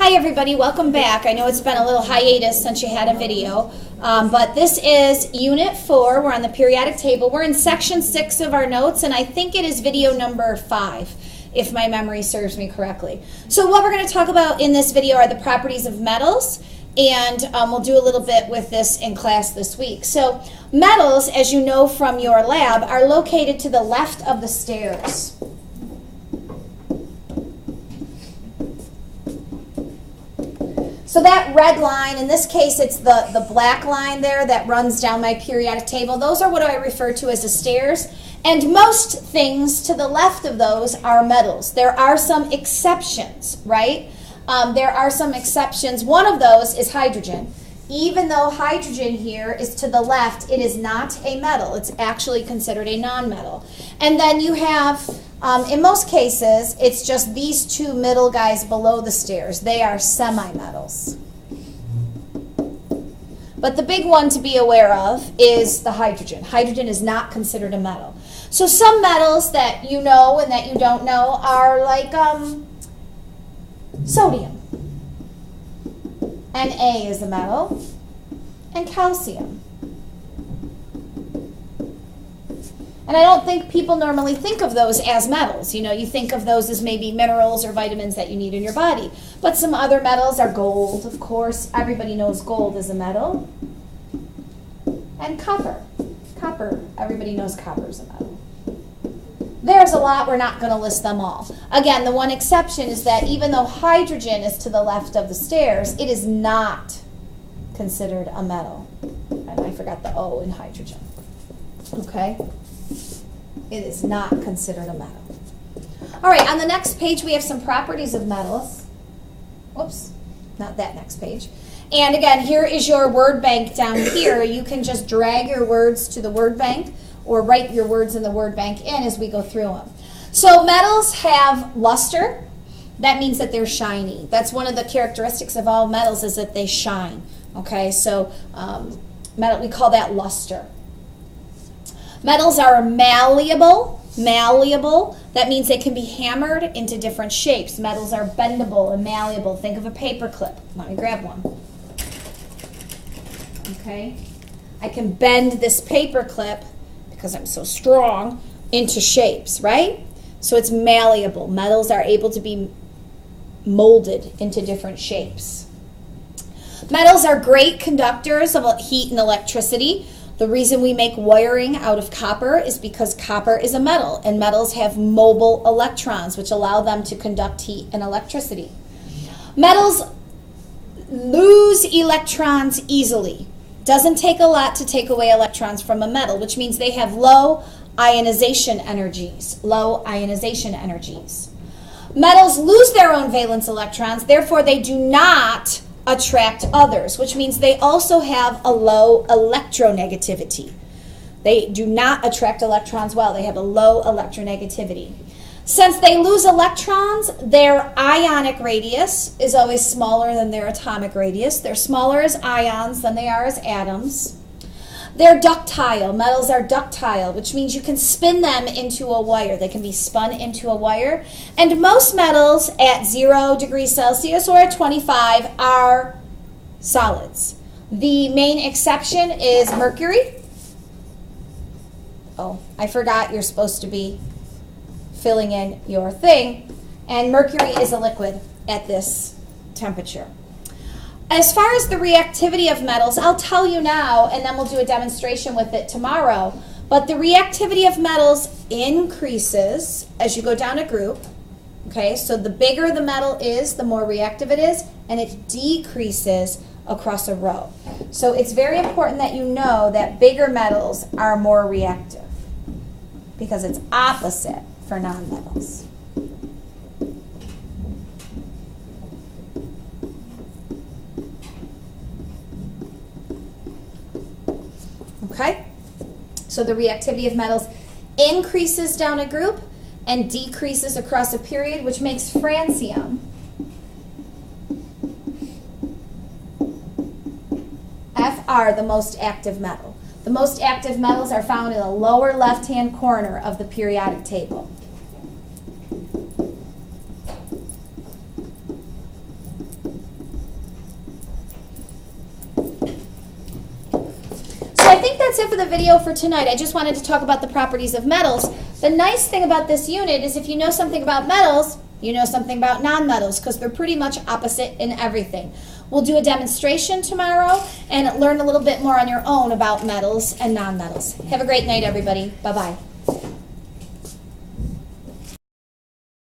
Hi everybody, welcome back. I know it's been a little hiatus since you had a video, but this is Unit 4. We're on the periodic table. We're in Section 6 of our notes, and I think it is video number 5, if my memory serves me correctly. So what we're going to talk about in this video are the properties of metals, and we'll do a little bit with this in class this week. So metals, as you know from your lab, are located to the left of the stairs. So that red line, in this case it's the black line there that runs down my periodic table. Those are what I refer to as the stairs. And most things to the left of those are metals. There are some exceptions, right? There are some exceptions. One of those is hydrogen. Even though hydrogen here is to the left, it is not a metal. It's actually considered a non-metal. And then you have, in most cases, it's just these two middle guys below the stairs. They are semi-metals. But the big one to be aware of is the hydrogen. Hydrogen is not considered a metal. So some metals that you know and that you don't know are like sodium. Na is a metal, and calcium. And I don't think people normally think of those as metals. You know, you think of those as maybe minerals or vitamins that you need in your body. But some other metals are gold, of course. Everybody knows gold is a metal. And copper. Copper, everybody knows copper is a metal. There's a lot, we're not going to list them all. Again, the one exception is that even though hydrogen is to the left of the stairs, it is not considered a metal. And I forgot the O in hydrogen. Okay? It is not considered a metal. All right, on the next page we have some properties of metals. Whoops, not that next page. And again, here is your word bank down here. You can just drag your words to the word bank or write your words in the word bank in as we go through them. So metals have luster. That means that they're shiny. That's one of the characteristics of all metals is that they shine. Okay, so metal, we call that luster. Metals are malleable. Malleable. That means they can be hammered into different shapes. Metals are bendable and malleable. Think of a paper clip. Let me grab one. Okay, I can bend this paper clip because I'm so strong into shapes, right? So it's malleable. Metals are able to be molded into different shapes. Metals are great conductors of heat and electricity. The reason we make wiring out of copper is because copper is a metal, and metals have mobile electrons, which allow them to conduct heat and electricity. Metals lose electrons easily. Doesn't take a lot to take away electrons from a metal, which means they have low ionization energies. Low ionization energies. Metals lose their own valence electrons, therefore they do not attract others, which means they also have a low electronegativity. They do not attract electrons well. They have a low electronegativity. Since they lose electrons, their ionic radius is always smaller than their atomic radius. They're smaller as ions than they are as atoms. They're ductile. Metals are ductile, which means you can spin them into a wire. They can be spun into a wire. And most metals at 0 degrees Celsius or at 25 are solids. The main exception is mercury. Oh, I forgot you're supposed to be filling in your thing, and mercury is a liquid at this temperature. As far as the reactivity of metals, I'll tell you now, and then we'll do a demonstration with it tomorrow, but the reactivity of metals increases as you go down a group. Okay, so the bigger the metal is, the more reactive it is, and it decreases across a row. So it's very important that you know that bigger metals are more reactive because it's opposite for nonmetals. Okay? So the reactivity of metals increases down a group and decreases across a period, which makes francium Fr the most active metal. The most active metals are found in the lower left-hand corner of the periodic table. it for the video for tonight. I just wanted to talk about the properties of metals. The nice thing about this unit is if you know something about metals, you know something about nonmetals, because they're pretty much opposite in everything. We'll do a demonstration tomorrow and learn a little bit more on your own about metals and nonmetals. Have a great night, everybody. Bye-bye.